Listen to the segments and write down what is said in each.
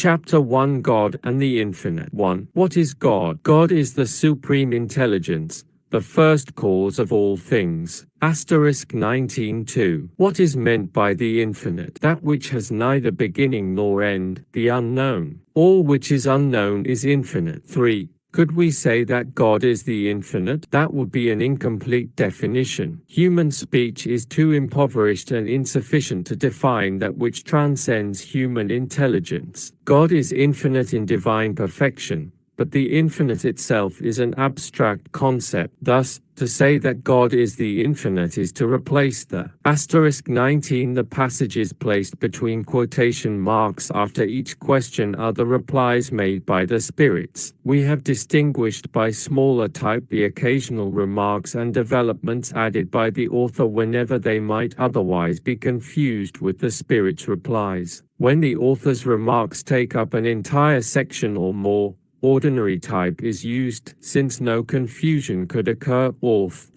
Chapter 1, God and the Infinite. 1. What is God? God is the supreme intelligence, the first cause of all things. 19:2. What is meant by the infinite? That which has neither beginning nor end, the unknown. All which is unknown is infinite. 3. Could we say that God is the infinite? That would be an incomplete definition. Human speech is too impoverished and insufficient to define that which transcends human intelligence. God is infinite in divine perfection, but the infinite itself is an abstract concept. Thus, to say that God is the infinite is to replace the *19. The passages placed between quotation marks after each question are the replies made by the spirits. We have distinguished by smaller type the occasional remarks and developments added by the author whenever they might otherwise be confused with the spirit's replies. When the author's remarks take up an entire section or more, ordinary type is used, since no confusion could occur.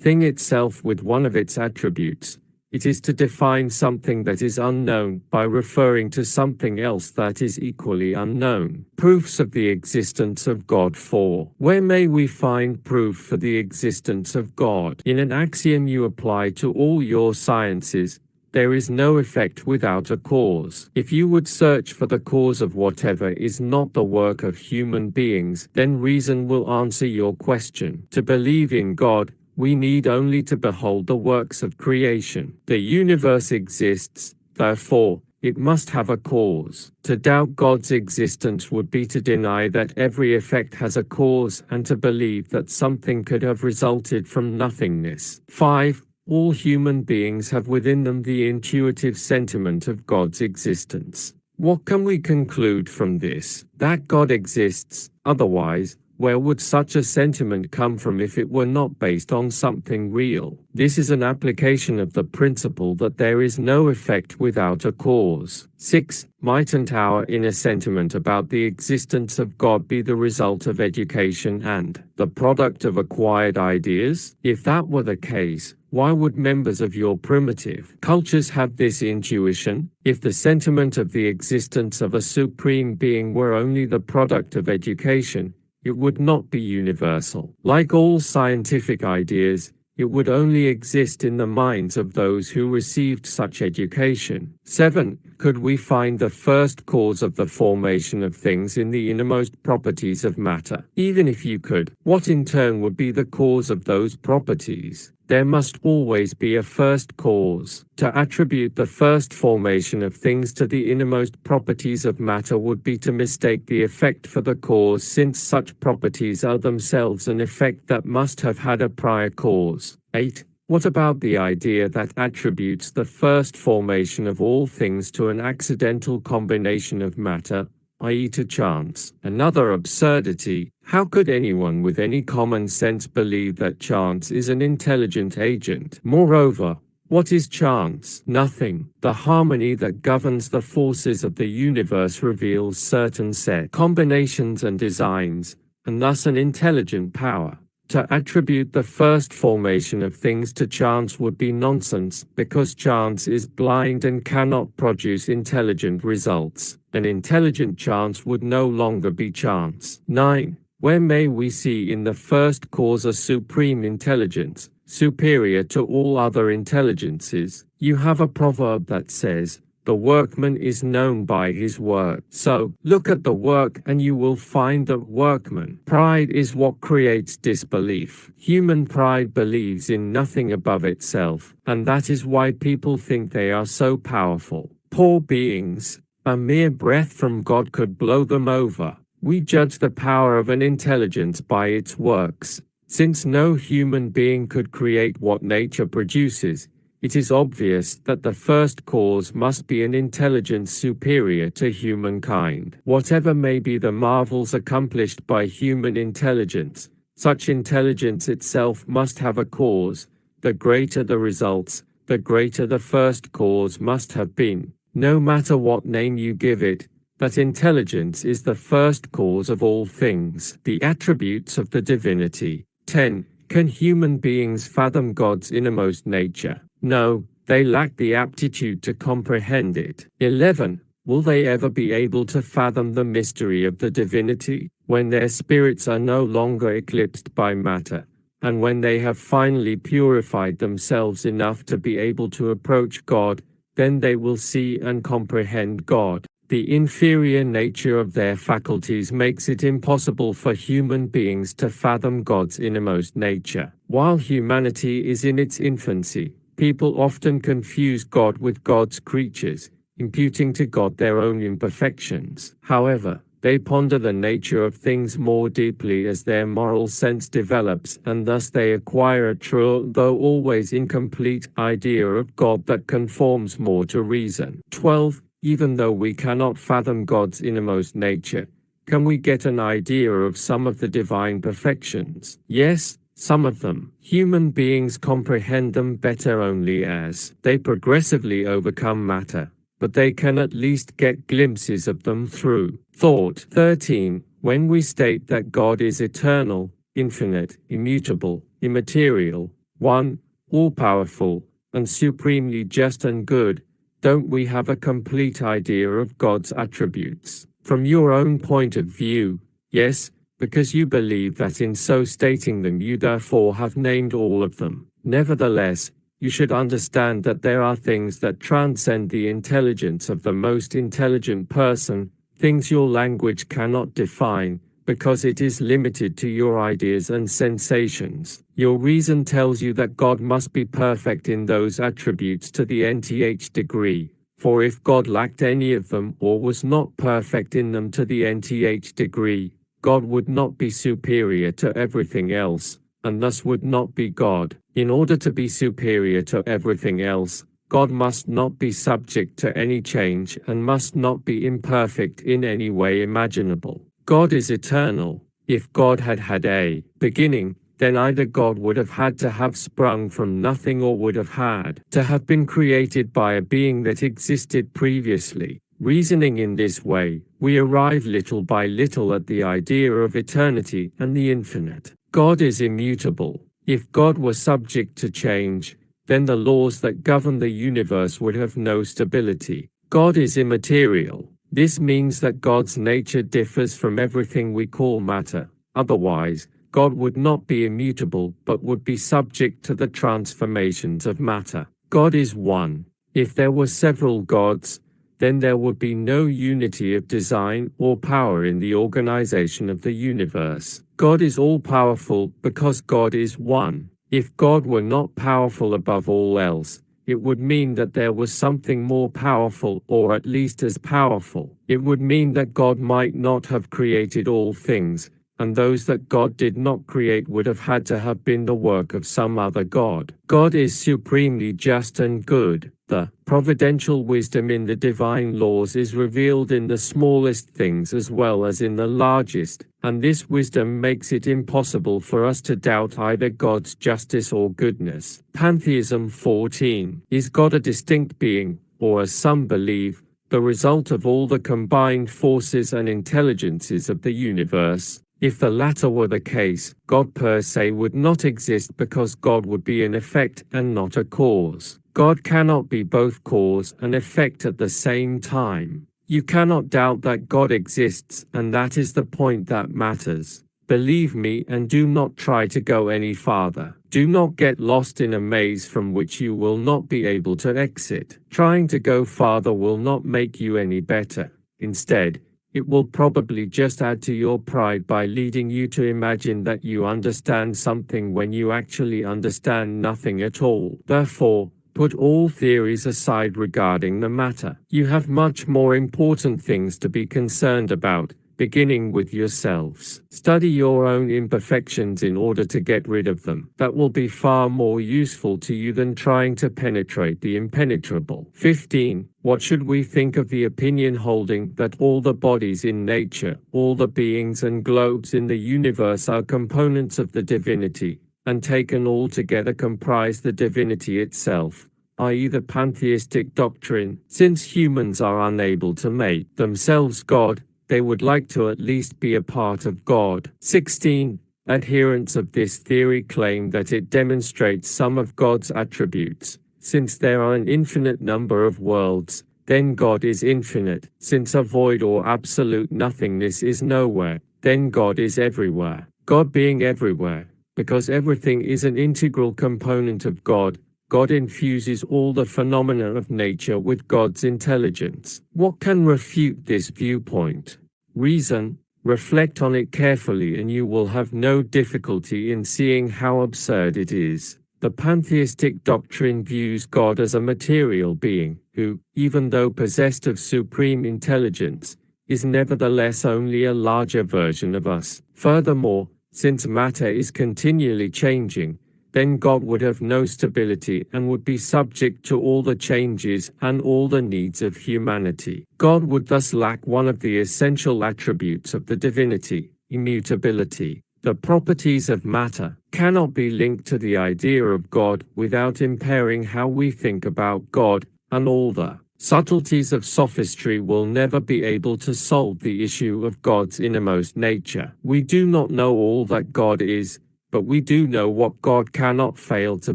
Thing itself with one of its attributes. It is to define something that is unknown by referring to something else that is equally unknown. Proofs of the existence of God. 4. Where may we find proof for the existence of God? In an axiom you apply to all your sciences. There is no effect without a cause. If you would search for the cause of whatever is not the work of human beings, then reason will answer your question. To believe in God, we need only to behold the works of creation. The universe exists, therefore, it must have a cause. To doubt God's existence would be to deny that every effect has a cause and to believe that something could have resulted from nothingness. 5. All human beings have within them the intuitive sentiment of God's existence. What can we conclude from this? That God exists. Otherwise, where would such a sentiment come from if it were not based on something real? This is an application of the principle that there is no effect without a cause. 6. Mightn't our inner sentiment about the existence of God be the result of education and the product of acquired ideas? If that were the case, why would members of your primitive cultures have this intuition? If the sentiment of the existence of a supreme being were only the product of education, it would not be universal. Like all scientific ideas, it would only exist in the minds of those who received such education. 7. Could we find the first cause of the formation of things in the innermost properties of matter? Even if you could, what in turn would be the cause of those properties? There must always be a first cause. To attribute the first formation of things to the innermost properties of matter would be to mistake the effect for the cause, since such properties are themselves an effect that must have had a prior cause. 8. What about the idea that attributes the first formation of all things to an accidental combination of matter, i.e. to chance? Another absurdity. How could anyone with any common sense believe that chance is an intelligent agent? Moreover, what is chance? Nothing. The harmony that governs the forces of the universe reveals certain set combinations and designs, and thus an intelligent power. To attribute the first formation of things to chance would be nonsense, because chance is blind and cannot produce intelligent results. An intelligent chance would no longer be chance. 9. Where may we see in the first cause a supreme intelligence, superior to all other intelligences? You have a proverb that says, "The workman is known by his work." So, look at the work and you will find the workman. Pride is what creates disbelief. Human pride believes in nothing above itself, and that is why people think they are so powerful. Poor beings. A mere breath from God could blow them over. We judge the power of an intelligence by its works. Since no human being could create what nature produces, it is obvious that the first cause must be an intelligence superior to humankind. Whatever may be the marvels accomplished by human intelligence, such intelligence itself must have a cause. The greater the results, the greater the first cause must have been. No matter what name you give it, that intelligence is the first cause of all things. The attributes of the divinity. 10. Can human beings fathom God's innermost nature? No, they lack the aptitude to comprehend it. 11. Will they ever be able to fathom the mystery of the divinity, when their spirits are no longer eclipsed by matter, and when they have finally purified themselves enough to be able to approach God? Then they will see and comprehend God. The inferior nature of their faculties makes it impossible for human beings to fathom God's innermost nature. While humanity is in its infancy, people often confuse God with God's creatures, imputing to God their own imperfections. However, they ponder the nature of things more deeply as their moral sense develops, and thus they acquire a true, though always incomplete, idea of God that conforms more to reason. 12. Even though we cannot fathom God's innermost nature, can we get an idea of some of the divine perfections? Yes, some of them. Human beings comprehend them better only as they progressively overcome matter, but they can at least get glimpses of them through thought. 13. When we state that God is eternal, infinite, immutable, immaterial, one, all-powerful, and supremely just and good, don't we have a complete idea of God's attributes? From your own point of view, yes, because you believe that in so stating them you therefore have named all of them. Nevertheless, you should understand that there are things that transcend the intelligence of the most intelligent person, things your language cannot define, because it is limited to your ideas and sensations. Your reason tells you that God must be perfect in those attributes to the nth degree, for if God lacked any of them or was not perfect in them to the nth degree, God would not be superior to everything else, and thus would not be God. In order to be superior to everything else, God must not be subject to any change and must not be imperfect in any way imaginable. God is eternal. If God had had a beginning, then either God would have had to have sprung from nothing or would have had to have been created by a being that existed previously. Reasoning in this way, we arrive little by little at the idea of eternity and the infinite. God is immutable. If God were subject to change, then the laws that govern the universe would have no stability. God is immaterial. This means that God's nature differs from everything we call matter. Otherwise, God would not be immutable but would be subject to the transformations of matter. God is one. If there were several gods, then there would be no unity of design or power in the organization of the universe. God is all-powerful because God is one. If God were not powerful above all else, it would mean that there was something more powerful or at least as powerful. It would mean that God might not have created all things, and those that God did not create would have had to have been the work of some other God. God is supremely just and good. The providential wisdom in the divine laws is revealed in the smallest things as well as in the largest, and this wisdom makes it impossible for us to doubt either God's justice or goodness. Pantheism 14. Is God a distinct being, or as some believe, the result of all the combined forces and intelligences of the universe? If the latter were the case, God per se would not exist because God would be an effect and not a cause. God cannot be both cause and effect at the same time. You cannot doubt that God exists, and that is the point that matters. Believe me and do not try to go any farther. Do not get lost in a maze from which you will not be able to exit. Trying to go farther will not make you any better. Instead, it will probably just add to your pride by leading you to imagine that you understand something when you actually understand nothing at all. Therefore, put all theories aside regarding the matter. You have much more important things to be concerned about, beginning with yourselves. Study your own imperfections in order to get rid of them. That will be far more useful to you than trying to penetrate the impenetrable. 15. What should we think of the opinion holding that all the bodies in nature, all the beings and globes in the universe are components of the divinity, and taken all together comprise the divinity itself, i.e. the pantheistic doctrine? Since humans are unable to make themselves God, they would like to at least be a part of God. 16. Adherents of this theory claim that it demonstrates some of God's attributes. Since there are an infinite number of worlds, then God is infinite. Since a void or absolute nothingness is nowhere, then God is everywhere. God being everywhere, because everything is an integral component of God, God infuses all the phenomena of nature with God's intelligence. What can refute this viewpoint? Reason. Reflect on it carefully and you will have no difficulty in seeing how absurd it is. The pantheistic doctrine views God as a material being, who, even though possessed of supreme intelligence, is nevertheless only a larger version of us. Furthermore, since matter is continually changing, then God would have no stability and would be subject to all the changes and all the needs of humanity. God would thus lack one of the essential attributes of the divinity, immutability. The properties of matter cannot be linked to the idea of God without impairing how we think about God, and all the subtleties of sophistry will never be able to solve the issue of God's innermost nature. We do not know all that God is, but we do know what God cannot fail to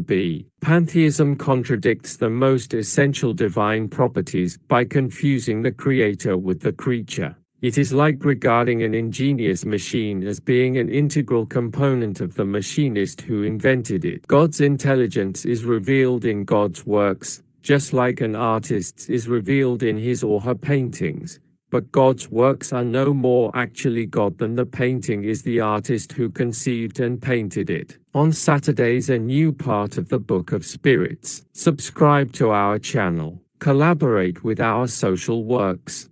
be. Pantheism contradicts the most essential divine properties by confusing the creator with the creature. It is like regarding an ingenious machine as being an integral component of the machinist who invented it. God's intelligence is revealed in God's works, just like an artist's is revealed in his or her paintings. But God's works are no more actually God than the painting is the artist who conceived and painted it. On Saturdays, a new part of the Book of Spirits. Subscribe to our channel. Collaborate with our social works.